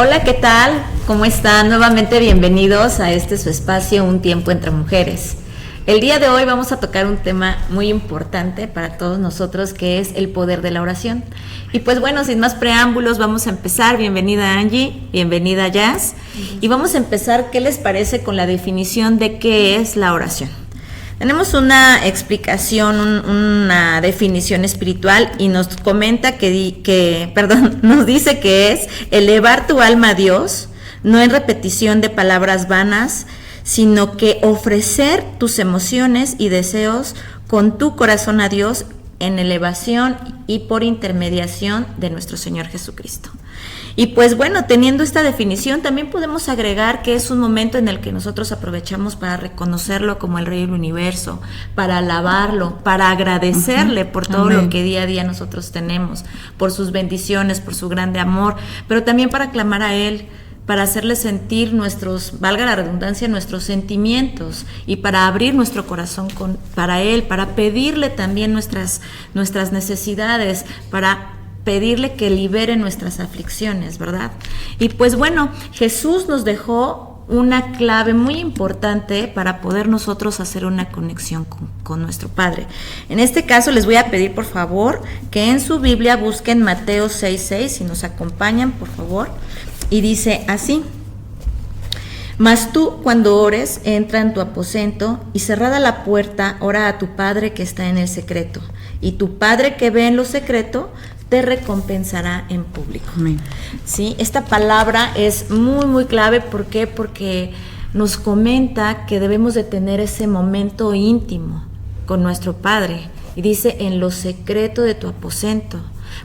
Hola, ¿qué tal? ¿Cómo están? Nuevamente bienvenidos a su espacio, Un Tiempo Entre Mujeres. El día de hoy vamos a tocar un tema muy importante para todos nosotros, que es el poder de la oración. Y pues bueno, sin más preámbulos, vamos a empezar. Bienvenida Angie, bienvenida Jazz. Y vamos a empezar, ¿qué les parece con la definición de qué es la oración? Tenemos una explicación, una definición espiritual, y nos comenta nos dice que es elevar tu alma a Dios, no en repetición de palabras vanas, sino que ofrecer tus emociones y deseos con tu corazón a Dios en elevación y por intermediación de nuestro Señor Jesucristo. Y pues bueno, teniendo esta definición, también podemos agregar que es un momento en el que nosotros aprovechamos para reconocerlo como el Rey del Universo, para alabarlo, para agradecerle por todo lo que día a día nosotros tenemos, por sus bendiciones, por su grande amor, pero también para clamar a Él, para hacerle sentir valga la redundancia, nuestros sentimientos, y para abrir nuestro corazón para Él, para pedirle también nuestras necesidades, para pedirle que libere nuestras aflicciones, ¿verdad? Y pues bueno, Jesús nos dejó una clave muy importante para poder nosotros hacer una conexión con nuestro Padre. En este caso les voy a pedir por favor que en su Biblia busquen Mateo 6:6, si nos acompañan por favor, y dice así: mas tú, cuando ores, entra en tu aposento y cerrada la puerta, ora a tu Padre que está en el secreto, y tu Padre que ve en lo secreto te recompensará en público. Amén. ¿Sí? Esta palabra es muy, muy clave. ¿Por qué? Porque nos comenta que debemos de tener ese momento íntimo con nuestro Padre. Y dice, en lo secreto de tu aposento.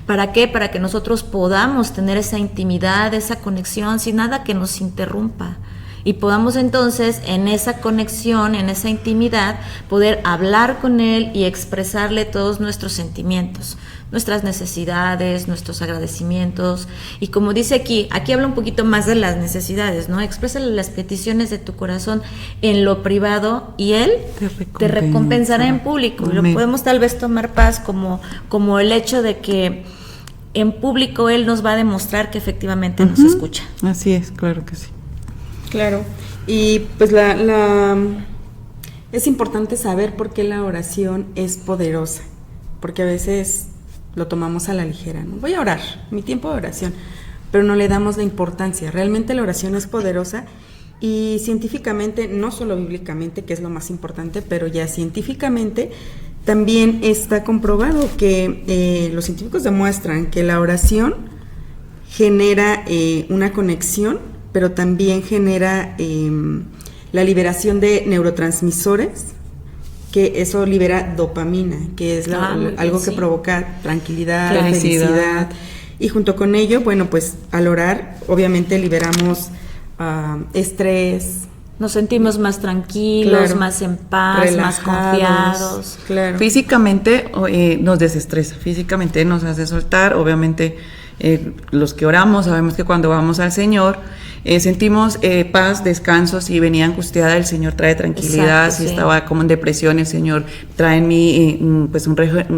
¿Para qué? Para que nosotros podamos tener esa intimidad, esa conexión, sin nada que nos interrumpa. Y podamos entonces en esa conexión, en esa intimidad, poder hablar con Él y expresarle todos nuestros sentimientos, nuestras necesidades, nuestros agradecimientos. Y como dice aquí habla un poquito más de las necesidades, ¿no? Exprésale las peticiones de tu corazón en lo privado y Él te recompensará en público. Y lo podemos tal vez tomar paz como el hecho de que en público Él nos va a demostrar que efectivamente nos escucha. Así es, claro que sí. Claro, y pues es importante saber por qué la oración es poderosa, porque a veces lo tomamos a la ligera, ¿no? Voy a orar, mi tiempo de oración, pero no le damos la importancia. Realmente la oración es poderosa, y científicamente, no solo bíblicamente, que es lo más importante, pero ya científicamente también está comprobado que los científicos demuestran que la oración genera una conexión, pero también genera la liberación de neurotransmisores, que eso libera dopamina, que es algo que provoca tranquilidad, felicidad. Y junto con ello, bueno, pues al orar, obviamente liberamos estrés. Nos sentimos más tranquilos, claro, más en paz, relajados, más confiados. Claro. Físicamente nos desestresa, físicamente nos hace soltar, obviamente. Los que oramos sabemos que cuando vamos al Señor sentimos paz, descanso. Si venía angustiada, el Señor trae tranquilidad. Exacto, si estaba como en depresión, el Señor trae en mí pues un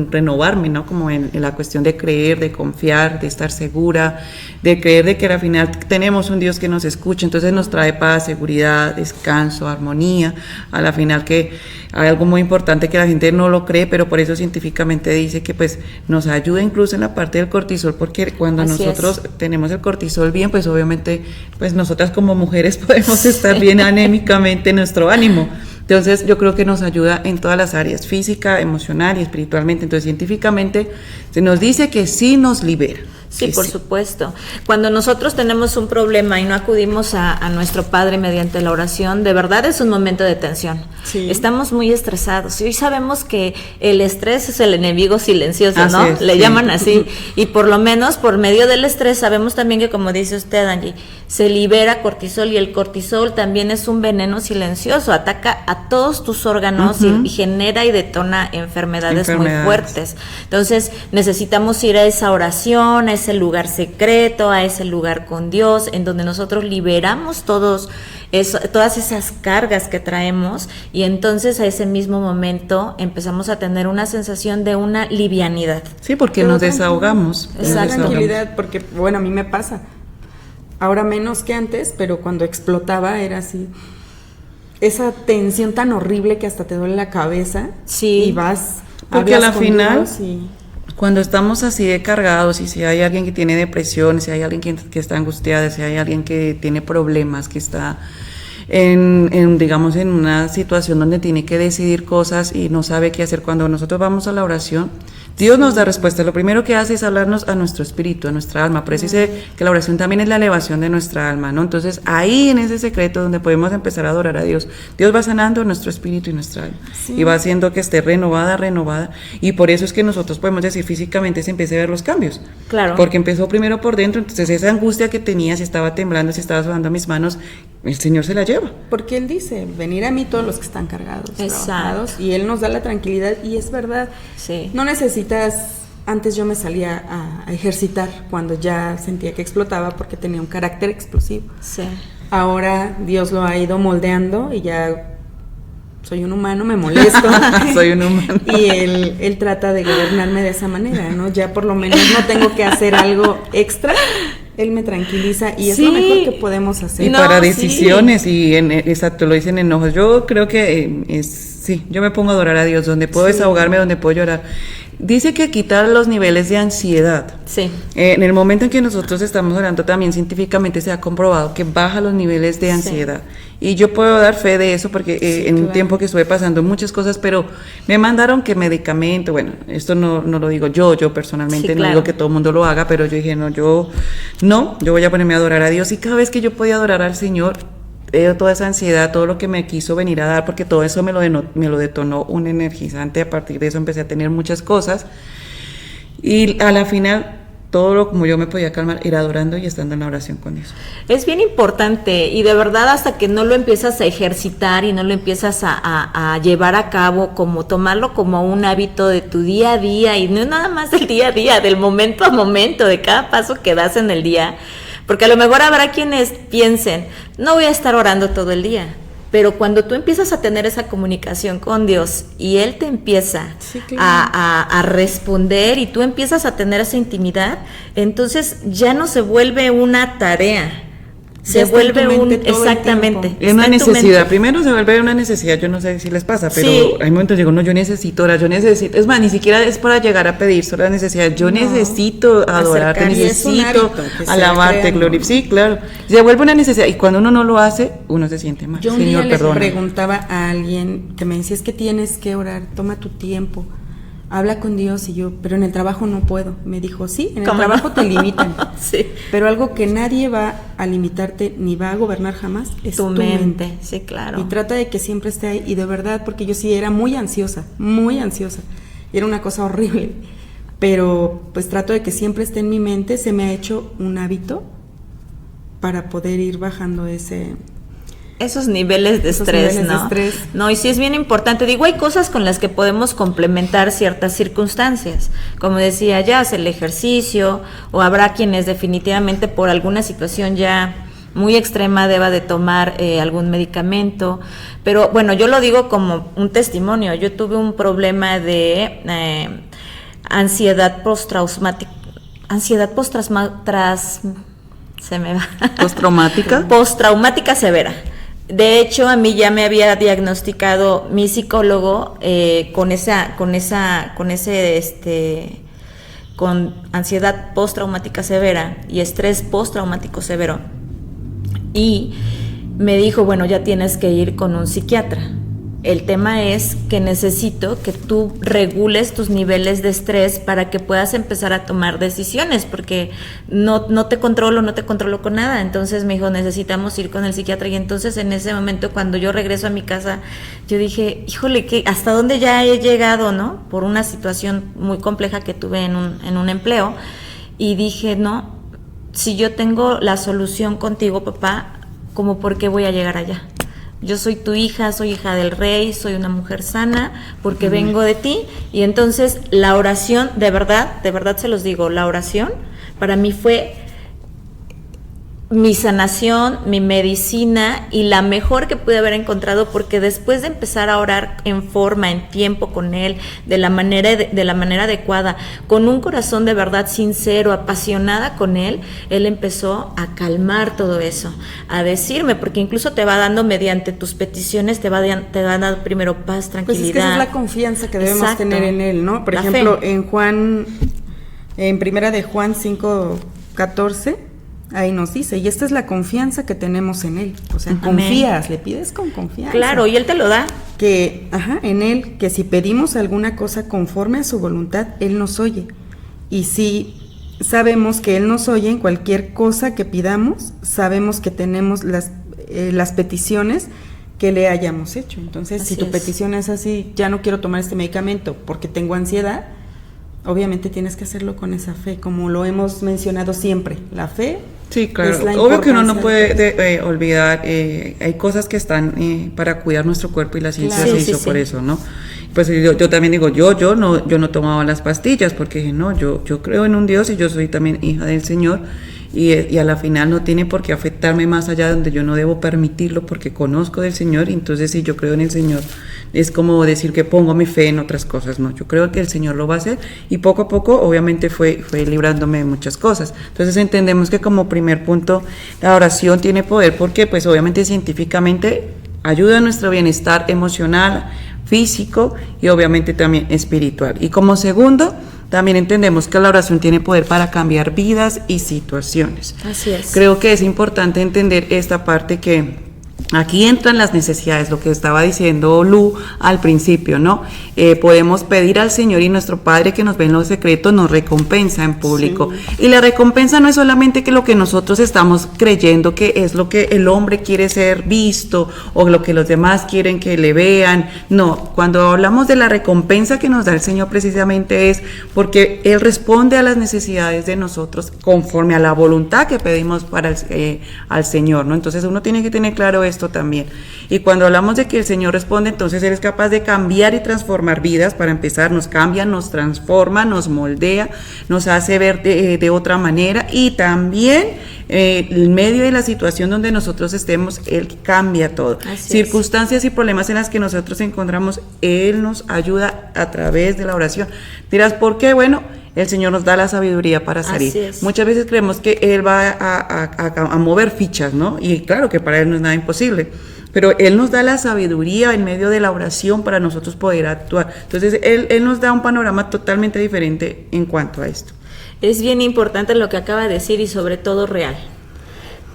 renovarme, ¿no? Como en la cuestión de creer, de confiar, de estar segura, de creer de que al final tenemos un Dios que nos escucha. Entonces nos trae paz, seguridad, descanso, armonía. A la final, que hay algo muy importante que la gente no lo cree, pero por eso científicamente dice que pues nos ayuda incluso en la parte del cortisol, porque cuando nosotros tenemos el cortisol bien, pues obviamente pues nosotras como mujeres podemos estar bien anémicamente en nuestro ánimo. Entonces yo creo que nos ayuda en todas las áreas, física, emocional y espiritualmente. Entonces científicamente se nos dice que sí nos libera. Sí, por supuesto. Cuando nosotros tenemos un problema y no acudimos a nuestro Padre mediante la oración, de verdad es un momento de tensión. Sí. Estamos muy estresados. Y hoy sabemos que el estrés es el enemigo silencioso, así ¿no? Es, le llaman así. Y por lo menos por medio del estrés sabemos también que, como dice usted, Angie, se libera cortisol, y el cortisol también es un veneno silencioso. Ataca a todos tus órganos y genera y detona enfermedades muy fuertes. Entonces necesitamos ir a esa oración, a ese lugar secreto, a ese lugar con Dios, en donde nosotros liberamos todas esas cargas que traemos, y entonces a ese mismo momento empezamos a tener una sensación de una livianidad. Sí, porque nos desahogamos. Esa tranquilidad, porque bueno, a mí me pasa. ahora menos que antes, pero cuando explotaba era así, esa tensión tan horrible que hasta te duele la cabeza. Sí. Y vas, porque a la hablas con final, Dios y... cuando estamos así de cargados, y si hay alguien que tiene depresión, si hay alguien que está angustiada, si hay alguien que tiene problemas, que está digamos, en una situación donde tiene que decidir cosas y no sabe qué hacer, cuando nosotros vamos a la oración, Dios nos da respuesta. Lo primero que hace es hablarnos a nuestro espíritu, a nuestra alma. Por eso dice que la oración también es la elevación de nuestra alma, ¿no? Entonces, ahí en ese secreto donde podemos empezar a adorar a Dios, Dios va sanando nuestro espíritu y nuestra alma. Sí. Y va haciendo que esté renovada. Y por eso es que nosotros podemos decir físicamente se empieza a ver los cambios. Claro. Porque empezó primero por dentro, entonces esa angustia que tenía, si estaba temblando, si estaba sudando mis manos, el Señor se la lleva. Porque Él dice, venir a mí todos los que están cargados, exacto, trabajados, y Él nos da la tranquilidad, y es verdad. Sí. No necesitas, antes yo me salía a ejercitar cuando ya sentía que explotaba porque tenía un carácter explosivo. Sí. Ahora Dios lo ha ido moldeando y ya soy un humano, me molesto. Soy un humano. Y él trata de gobernarme de esa manera, ¿no? Ya por lo menos no tengo que hacer algo extra. Él me tranquiliza y es lo mejor que podemos hacer. Y para decisiones, y exacto, lo dicen enojos. Yo creo que sí, yo me pongo a adorar a Dios, donde puedo desahogarme, donde puedo llorar. Dice que quitar los niveles de ansiedad. Sí. En el momento en que nosotros estamos orando, también científicamente se ha comprobado que baja los niveles de ansiedad. Sí. Y yo puedo dar fe de eso porque en un tiempo que estuve pasando muchas cosas, pero me mandaron que medicamento, bueno, esto no lo digo yo personalmente, no digo que todo el mundo lo haga, pero yo dije, yo voy a ponerme a adorar a Dios. Y cada vez que yo podía adorar al Señor, toda esa ansiedad, todo lo que me quiso venir a dar, porque todo eso me lo detonó un energizante. A partir de eso empecé a tener muchas cosas, y a la final todo lo como yo me podía calmar era adorando y estando en la oración con Dios. Es bien importante, y de verdad hasta que no lo empiezas a ejercitar y no lo empiezas a llevar a cabo, como tomarlo como un hábito de tu día a día, y no nada más del día a día, del momento a momento, de cada paso que das en el día. Porque a lo mejor habrá quienes piensen, no voy a estar orando todo el día, pero cuando tú empiezas a tener esa comunicación con Dios y Él te empieza a responder y tú empiezas a tener esa intimidad, entonces ya no se vuelve una tarea. Se vuelve exactamente. Es una necesidad. Primero se vuelve una necesidad, yo no sé si les pasa, pero hay momentos digo, no, yo necesito orar, es más, ni siquiera es para llegar a pedir solo la necesidad, yo necesito adorarte, necesito alabarte, glorificarte. Sí, claro. Se vuelve una necesidad, y cuando uno no lo hace, uno se siente mal. Yo un día le preguntaba a alguien que me decía, es que tienes que orar, toma tu tiempo, habla con Dios, y yo, pero en el trabajo no puedo. Me dijo, sí, en el trabajo te limitan. Sí. Pero algo que nadie va a limitarte ni va a gobernar jamás es tu mente. Sí, claro. Y trata de que siempre esté ahí, y de verdad, porque yo sí era muy ansiosa, y era una cosa horrible, pero pues trato de que siempre esté en mi mente. Se me ha hecho un hábito para poder ir bajando esos niveles de estrés, ¿no? No, y sí es bien importante. Digo, hay cosas con las que podemos complementar ciertas circunstancias. Como decía, ya hace el ejercicio, o habrá quienes definitivamente por alguna situación ya muy extrema deba de tomar algún medicamento. Pero bueno, yo lo digo como un testimonio. Yo tuve un problema de ansiedad postraumática. Postraumática severa. De hecho, a mí ya me había diagnosticado mi psicólogo con ansiedad postraumática severa y estrés postraumático severo. Y me dijo, bueno, ya tienes que ir con un psiquiatra. El tema es que necesito que tú regules tus niveles de estrés para que puedas empezar a tomar decisiones, porque no te controlo con nada. Entonces me dijo, necesitamos ir con el psiquiatra. Y entonces en ese momento, cuando yo regreso a mi casa, yo dije, híjole, ¿hasta dónde ya he llegado, no? Por una situación muy compleja que tuve en un empleo. Y dije, no, si yo tengo la solución contigo, papá, ¿cómo por qué voy a llegar allá? Yo soy tu hija, soy hija del rey, soy una mujer sana, porque vengo de ti. Y entonces la oración, de verdad se los digo, la oración para mí fue mi sanación, mi medicina y la mejor que pude haber encontrado, porque después de empezar a orar en forma, en tiempo con él, de la manera adecuada, con un corazón de verdad sincero, apasionada con él empezó a calmar todo eso, a decirme, porque incluso te va dando mediante tus peticiones, te va dando primero paz, tranquilidad. Pues es que esa es la confianza que debemos Exacto. tener en él, ¿no? Por La ejemplo, fe. en primera de Juan 5:14, ahí nos dice, y esta es la confianza que tenemos en él. O sea, Amén. confías, le pides con confianza. Claro, y él te lo da. Que, en él, que si pedimos alguna cosa conforme a su voluntad, él nos oye. Y si sabemos que él nos oye en cualquier cosa que pidamos, sabemos que tenemos las peticiones que le hayamos hecho. Entonces, Así si tu es. petición es así, ya no quiero tomar este medicamento porque tengo ansiedad, obviamente tienes que hacerlo con esa fe, como lo hemos mencionado siempre. La fe. Sí, claro. Es la Obvio que uno no importancia puede olvidar, hay cosas que están para cuidar nuestro cuerpo y la ciencia Claro. se Sí, hizo sí, por sí. eso, ¿no? Pues yo también digo, yo no tomaba las pastillas porque dije, no, yo creo en un Dios y yo soy también hija del Señor y a la final no tiene por qué afectarme más allá donde yo no debo permitirlo porque conozco del Señor y entonces si yo creo en el Señor es como decir que pongo mi fe en otras cosas, no, yo creo que el Señor lo va a hacer y poco a poco obviamente fue librándome de muchas cosas. Entonces entendemos que como primer punto la oración tiene poder porque pues obviamente científicamente ayuda a nuestro bienestar emocional, físico y obviamente también espiritual. Y como segundo, también entendemos que la oración tiene poder para cambiar vidas y situaciones. Así es. Creo que es importante entender esta parte que aquí entran las necesidades, lo que estaba diciendo Lu al principio, ¿no? Podemos pedir al Señor y nuestro Padre que nos ve en lo secreto nos recompensa en público. Sí. Y la recompensa no es solamente que lo que nosotros estamos creyendo que es lo que el hombre quiere ser visto o lo que los demás quieren que le vean. No, cuando hablamos de la recompensa que nos da el Señor precisamente es porque Él responde a las necesidades de nosotros conforme a la voluntad que pedimos para al Señor, ¿no? Entonces uno tiene que tener claro esto también. Y cuando hablamos de que el Señor responde, entonces Él es capaz de cambiar y transformar vidas. Para empezar, nos cambia, nos transforma, nos moldea, nos hace ver de otra manera y también en medio de la situación donde nosotros estemos, Él cambia todo. Así circunstancias y problemas en las que nosotros encontramos, Él nos ayuda a través de la oración. Dirás, ¿por qué? Bueno, el Señor nos da la sabiduría para salir. Muchas veces creemos que Él va a mover fichas, ¿no? Y claro que para Él no es nada imposible, pero Él nos da la sabiduría en medio de la oración para nosotros poder actuar. Entonces, Él nos da un panorama totalmente diferente en cuanto a esto. Es bien importante lo que acaba de decir y sobre todo real.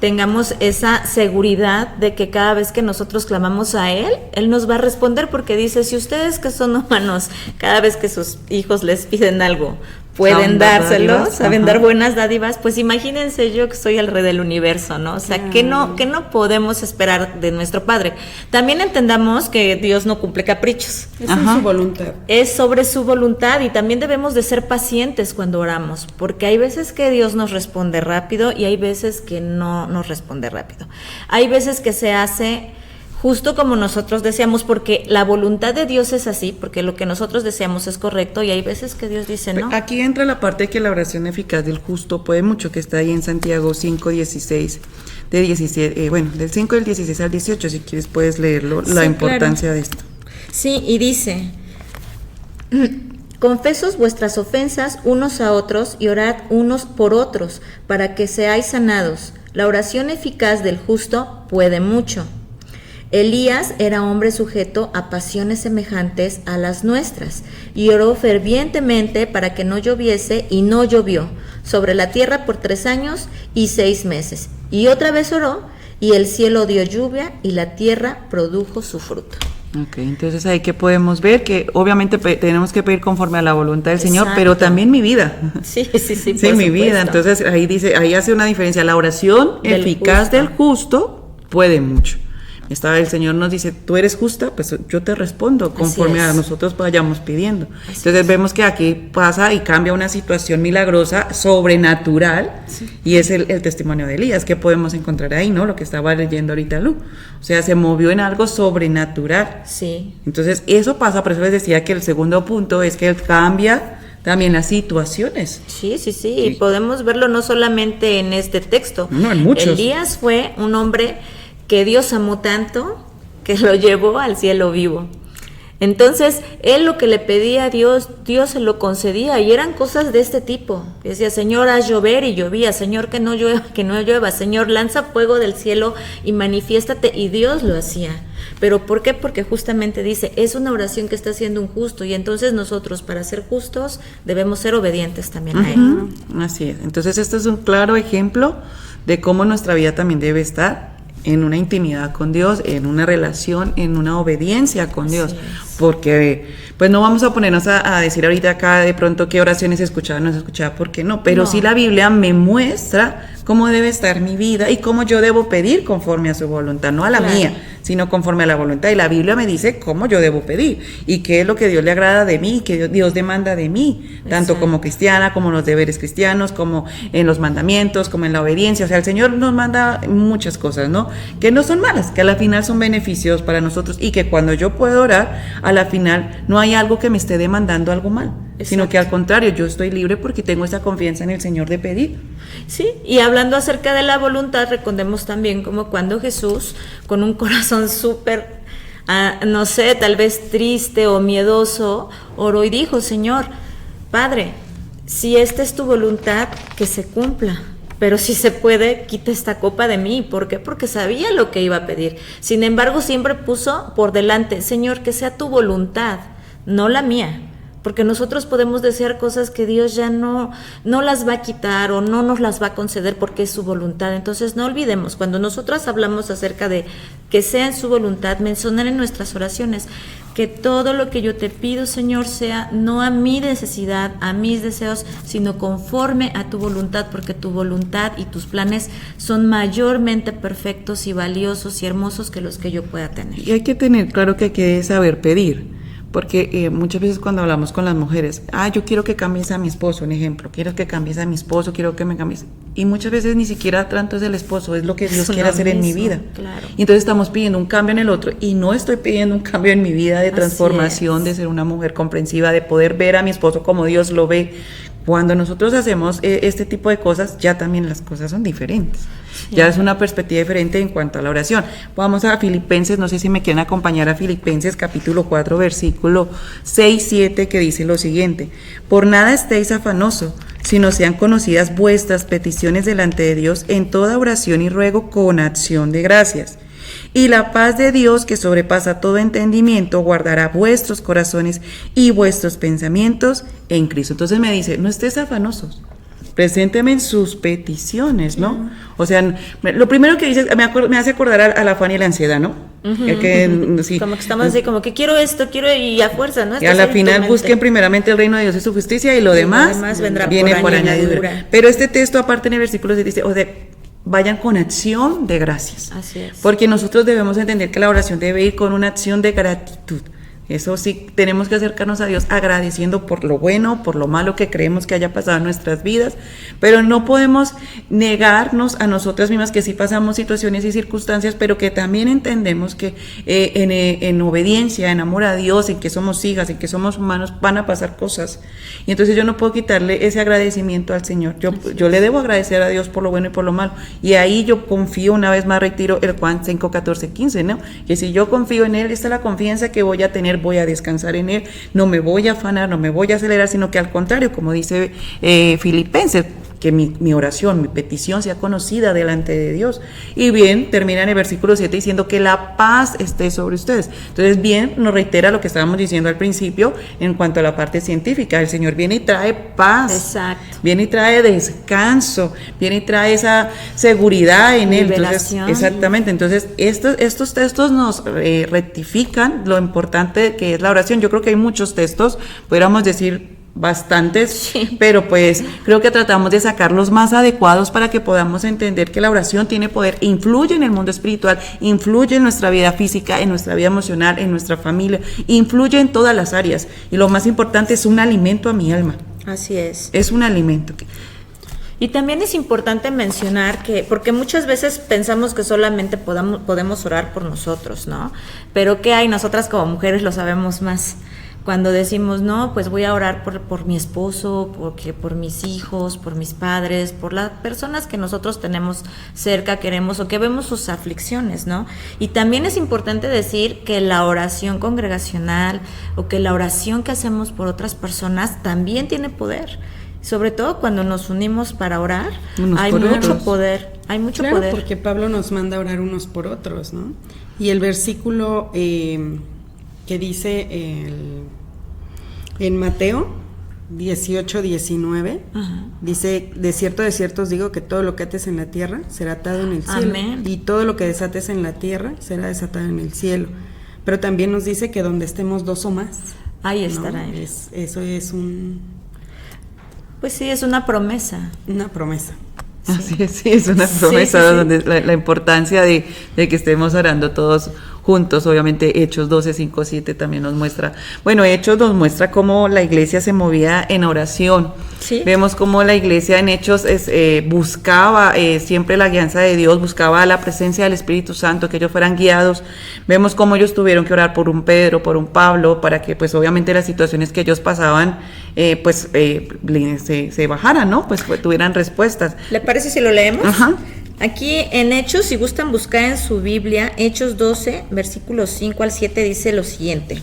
Tengamos esa seguridad de que cada vez que nosotros clamamos a Él, Él nos va a responder porque dice, si ustedes que son humanos, cada vez que sus hijos les piden algo, pueden dárselos, saben dar buenas dádivas, pues imagínense yo que soy el rey del universo, ¿no? O sea, ¿qué no podemos esperar de nuestro Padre? También entendamos que Dios no cumple caprichos. Es su voluntad. Es sobre su voluntad y también debemos de ser pacientes cuando oramos, porque hay veces que Dios nos responde rápido y hay veces que no nos responde rápido. Hay veces que se hace justo como nosotros deseamos, porque la voluntad de Dios es así, porque lo que nosotros deseamos es correcto y hay veces que Dios dice no. Aquí entra la parte que la oración eficaz del justo puede mucho, que está ahí en Santiago 5:16, del 5 del 16 al 18, si quieres puedes leerlo, la importancia de esto. Sí, y dice, confesos vuestras ofensas unos a otros y orad unos por otros para que seáis sanados. La oración eficaz del justo puede mucho. Elías era hombre sujeto a pasiones semejantes a las nuestras, y oró fervientemente para que no lloviese, y no llovió sobre la tierra por 3 años y 6 meses. Y otra vez oró, y el cielo dio lluvia, y la tierra produjo su fruto. Ok, entonces ahí que podemos ver que obviamente tenemos que pedir conforme a la voluntad del Señor, Exacto. pero también mi vida. Sí, mi vida. Entonces ahí hace una diferencia. La oración eficaz del justo puede mucho. El Señor nos dice, tú eres justa, pues yo te respondo conforme a nosotros vayamos pidiendo. Entonces vemos que aquí pasa y cambia una situación milagrosa, sobrenatural, y es el testimonio de Elías, que podemos encontrar ahí, ¿no? Lo que estaba leyendo ahorita Lu. O sea, se movió en algo sobrenatural. Sí. Entonces eso pasa, por eso les decía que el segundo punto es que Él cambia también las situaciones. Sí, y podemos verlo no solamente en este texto. No, en muchos. Elías fue un hombre que Dios amó tanto que lo llevó al cielo vivo. Entonces, él lo que le pedía a Dios, Dios se lo concedía, y eran cosas de este tipo. Decía, Señor, haz llover, y llovía. Señor, que no llueva. Señor, lanza fuego del cielo y manifiéstate, y Dios lo hacía. ¿Pero por qué? Porque justamente dice, es una oración que está haciendo un justo, y entonces nosotros, para ser justos, debemos ser obedientes también a Él. Así es. Entonces, esto es un claro ejemplo de cómo nuestra vida también debe estar en una intimidad con Dios, en una relación, en una obediencia con Dios, porque pues no vamos a ponernos a decir ahorita acá de pronto qué oraciones escuchaba, no se escuchaba, porque no, pero sí la Biblia me muestra cómo debe estar mi vida y cómo yo debo pedir conforme a su voluntad, no a la mía, sino conforme a la voluntad, y la Biblia me dice cómo yo debo pedir y qué es lo que Dios le agrada de mí, que Dios demanda de mí, tanto como cristiana, como en los deberes cristianos, como en los mandamientos, como en la obediencia. O sea, el Señor nos manda muchas cosas, ¿no? Que no son malas, que a la final son beneficios para nosotros, y que cuando yo puedo orar, a la final no hay algo que me esté demandando algo mal, sino que al contrario, yo estoy libre porque tengo esa confianza en el Señor de pedir. Sí, y hablando acerca de la voluntad, recordemos también como cuando Jesús, con un corazón súper, no sé, tal vez triste o miedoso, oró y dijo, Señor, Padre, si esta es tu voluntad, que se cumpla. Pero si se puede, quita esta copa de mí. ¿Por qué? Porque sabía lo que iba a pedir. Sin embargo, siempre puso por delante, Señor, que sea tu voluntad, no la mía. Porque nosotros podemos desear cosas que Dios ya no las va a quitar o no nos las va a conceder porque es su voluntad. Entonces no olvidemos, cuando nosotros hablamos acerca de que sea en su voluntad, mencionar en nuestras oraciones que todo lo que yo te pido, Señor, sea no a mi necesidad, a mis deseos, sino conforme a tu voluntad, porque tu voluntad y tus planes son mayormente perfectos y valiosos y hermosos que los que yo pueda tener. Y hay que tener claro que hay que saber pedir. Porque muchas veces cuando hablamos con las mujeres, yo quiero que cambies a mi esposo, un ejemplo, quiero que cambies a mi esposo, quiero que me cambies, y muchas veces ni siquiera tanto es el esposo, es lo que Dios quiere hacer en mi vida. Claro. Y entonces estamos pidiendo un cambio en el otro, y no estoy pidiendo un cambio en mi vida de transformación, de ser una mujer comprensiva, de poder ver a mi esposo como Dios lo ve. Cuando nosotros hacemos este tipo de cosas, ya también las cosas son diferentes. Ya es una perspectiva diferente en cuanto a la oración. Vamos a Filipenses, no sé si me quieren acompañar a Filipenses capítulo 4, versículo 6-7, que dice lo siguiente: por nada estéis afanosos, sino sean conocidas vuestras peticiones delante de Dios en toda oración y ruego con acción de gracias. Y la paz de Dios, que sobrepasa todo entendimiento, guardará vuestros corazones y vuestros pensamientos en Cristo. Entonces me dice, no estés afanosos, presénteme en sus peticiones, ¿no? O sea, lo primero que dice, me hace acordar al afán y la ansiedad, ¿no? Sí. Como que estamos así, como que quiero esto, y a fuerza, ¿no? Y a la final busquen primeramente el reino de Dios y su justicia, y lo demás vendrá viene por añadidura. Pero este texto, aparte en el versículo 6 dice, vayan con acción de gracias. Así es. Porque nosotros debemos entender que la oración debe ir con una acción de gratitud. Eso sí, tenemos que acercarnos a Dios agradeciendo por lo bueno, por lo malo que creemos que haya pasado en nuestras vidas, pero no podemos negarnos a nosotras mismas que sí pasamos situaciones y circunstancias, pero que también entendemos que en obediencia, en amor a Dios, en que somos hijas, en que somos humanos, van a pasar cosas. Y entonces yo no puedo quitarle ese agradecimiento al Señor. Yo le debo agradecer a Dios por lo bueno y por lo malo. Y ahí yo confío, una vez más retiro el Juan 5, 14, 15, ¿no? Que si yo confío en Él, esta es la confianza que voy a tener, voy a descansar en Él, no me voy a afanar, no me voy a acelerar, sino que al contrario, como dice Filipenses, que mi oración, mi petición sea conocida delante de Dios. Y bien, termina en el versículo 7 diciendo que la paz esté sobre ustedes. Entonces, bien, nos reitera lo que estábamos diciendo al principio en cuanto a la parte científica. El Señor viene y trae paz. Exacto. Viene y trae descanso, viene y trae esa seguridad en Él. Entonces, exactamente. Entonces, estos textos nos rectifican lo importante que es la oración. Yo creo que hay muchos textos, pudiéramos decir bastantes, sí, pero pues creo que tratamos de sacar los más adecuados para que podamos entender que la oración tiene poder, influye en el mundo espiritual, influye en nuestra vida física, en nuestra vida emocional, en nuestra familia, influye en todas las áreas, y lo más importante, es un alimento a mi alma. Así es. Es un alimento. Y también es importante mencionar que, porque muchas veces pensamos que solamente podemos orar por nosotros, ¿no? Pero ¿qué hay? Nosotras como mujeres lo sabemos más. cuando decimos, no, pues voy a orar por mi esposo, por mis hijos, por mis padres, por las personas que nosotros tenemos cerca, queremos o que vemos sus aflicciones, ¿no? Y también es importante decir que la oración congregacional o que la oración que hacemos por otras personas también tiene poder. Sobre todo cuando nos unimos para orar, hay mucho poder, hay mucho poder. Porque Pablo nos manda a orar unos por otros, ¿no? Y el versículo que dice en Mateo 18:19, dice, de cierto os digo que todo lo que ates en la tierra será atado en el cielo. Amén. Y todo lo que desates en la tierra será desatado en el cielo. Pero también nos dice que donde estemos dos o más, ahí estará él. Eso es Pues sí, es una promesa. una promesa. Así es, sí, es una promesa, sí. donde la importancia de que estemos orando todos juntos. Obviamente Hechos 12, 5, 7 también nos muestra, Hechos nos muestra cómo la iglesia se movía en oración. Sí. Vemos cómo la iglesia en Hechos buscaba siempre la guianza de Dios, buscaba la presencia del Espíritu Santo, que ellos fueran guiados. Vemos cómo ellos tuvieron que orar por un Pedro, por un Pablo, para que pues obviamente las situaciones que ellos pasaban se bajaran, ¿no? Pues tuvieran respuestas. ¿Le parece si lo leemos? Ajá. Aquí en Hechos, si gustan buscar en su Biblia, Hechos 12, versículos 5 al 7, dice lo siguiente.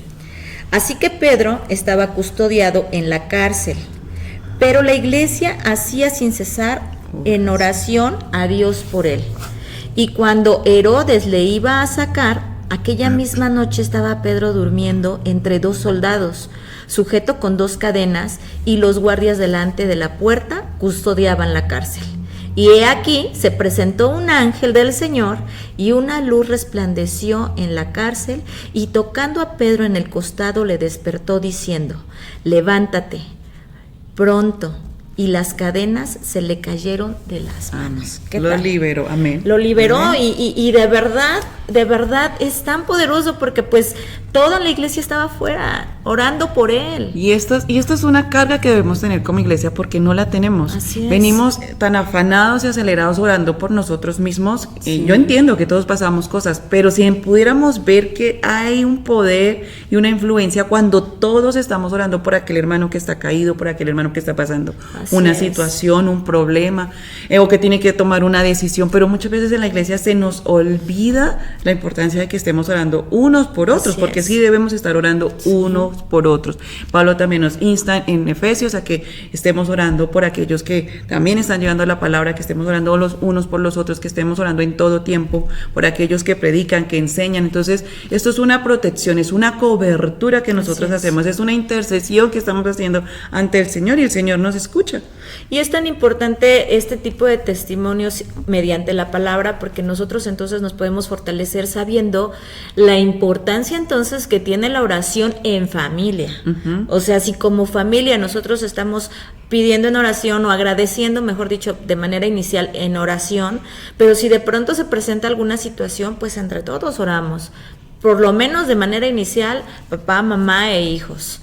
Así que Pedro estaba custodiado en la cárcel, pero la iglesia hacía sin cesar en oración a Dios por él. Y cuando Herodes le iba a sacar, aquella misma noche estaba Pedro durmiendo entre dos soldados, sujeto con dos cadenas, y los guardias delante de la puerta custodiaban la cárcel. Y he aquí, se presentó un ángel del Señor, y una luz resplandeció en la cárcel, y tocando a Pedro en el costado le despertó diciendo, levántate, pronto. Y las cadenas se le cayeron de las manos. Lo liberó, amén. Lo liberó amén. Y de verdad es tan poderoso porque pues toda la iglesia estaba afuera orando por él. Y esto es una carga que debemos tener como iglesia porque no la tenemos. Así es. Venimos tan afanados y acelerados orando por nosotros mismos. Sí. Yo entiendo que todos pasamos cosas, pero si pudiéramos ver que hay un poder y una influencia cuando todos estamos orando por aquel hermano que está caído, por aquel hermano que está pasando una situación, un problema, o que tiene que tomar una decisión, pero muchas veces en la iglesia se nos olvida la importancia de que estemos orando unos por otros, Así porque es. sí debemos estar orando unos por otros. Pablo también nos insta en Efesios a que estemos orando por aquellos que también están llevando la palabra, que estemos orando los unos por los otros, que estemos orando en todo tiempo por aquellos que predican, que enseñan. Entonces, esto es una protección, es una cobertura que nosotros hacemos, es una intercesión que estamos haciendo ante el Señor y el Señor nos escucha. Y es tan importante este tipo de testimonios mediante la palabra porque nosotros entonces nos podemos fortalecer sabiendo la importancia entonces que tiene la oración en familia. O sea, si como familia nosotros estamos pidiendo en oración o agradeciendo, mejor dicho, de manera inicial en oración, pero si de pronto se presenta alguna situación, pues entre todos oramos, por lo menos de manera inicial, papá, mamá e hijos.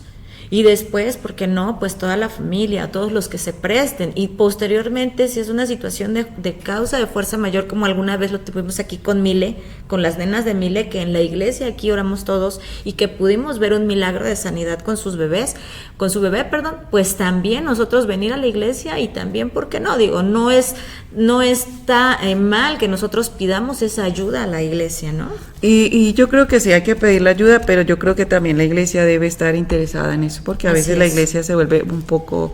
Y después, ¿por qué no? Pues toda la familia, todos los que se presten. Y posteriormente, si es una situación de causa de fuerza mayor, como alguna vez lo tuvimos aquí con Mile, con las nenas de Mile, que en la iglesia aquí oramos todos y que pudimos ver un milagro de sanidad con sus bebés, con su bebé, pues también nosotros venir a la iglesia y también, ¿por qué no? Digo, no está mal que nosotros pidamos esa ayuda a la iglesia, ¿no? Y yo creo que sí hay que pedir la ayuda, pero yo creo que también la iglesia debe estar interesada en eso, porque a veces la iglesia se vuelve un poco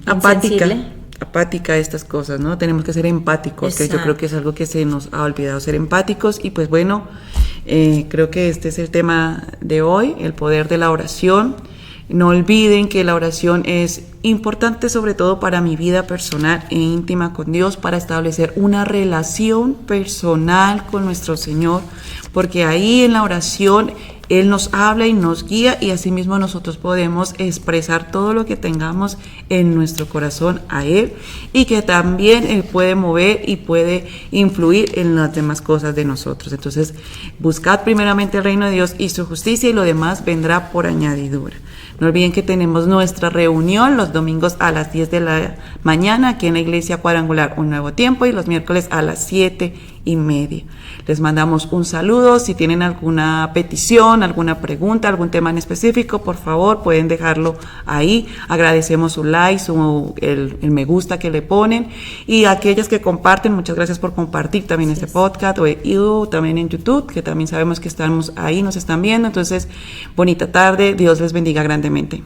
apática a estas cosas, ¿no? Tenemos que ser empáticos, que yo creo que es algo que se nos ha olvidado, ser empáticos. Y pues bueno, creo que este es el tema de hoy, el poder de la oración. No olviden que la oración es importante sobre todo para mi vida personal e íntima con Dios, para establecer una relación personal con nuestro Señor, porque ahí en la oración Él nos habla y nos guía, y asimismo nosotros podemos expresar todo lo que tengamos en nuestro corazón a Él, y que también Él puede mover y puede influir en las demás cosas de nosotros. Entonces, buscad primeramente el reino de Dios y su justicia, y lo demás vendrá por añadidura. No olviden que tenemos nuestra reunión los domingos a las 10 de la mañana aquí en la Iglesia Cuadrangular Un Nuevo Tiempo, y los miércoles a las 7:30. Les mandamos un saludo. saludos. Si tienen alguna petición, alguna pregunta, algún tema en específico, por favor, pueden dejarlo ahí. Agradecemos su like, el me gusta que le ponen. Y a aquellas que comparten, muchas gracias por compartir también este podcast, o también en YouTube, que también sabemos que estamos ahí, nos están viendo. Entonces, bonita tarde, Dios les bendiga grandemente.